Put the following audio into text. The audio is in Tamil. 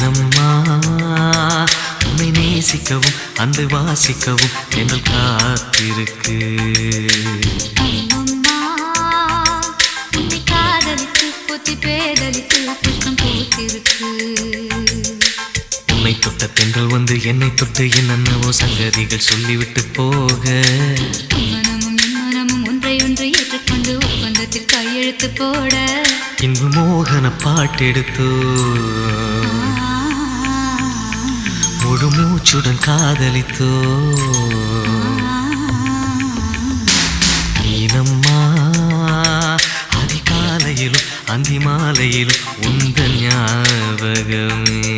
ஏனம்மா உன்னை நேசிக்கவும் அன்பை வாசிக்கவும் எங்கள் காத்திருக்கு. உன்னை தொட்ட பெண்கள் வந்து என்னை தொட்டு என்னென்னவோ சங்கதிகள் சொல்லிவிட்டு போக மனமும் ஒன்றை ஏற்றுக்கொண்டு ஒப்பந்தத்தில் கையெழுத்து போட இன்பு மோகன பாட்டெடுத்தோ முழு மூச்சுடன் காதலித்தோ. நீனம்மா அதிகாலையிலும் அந்தி மாலையிலும் உந்த ஞாபகமே.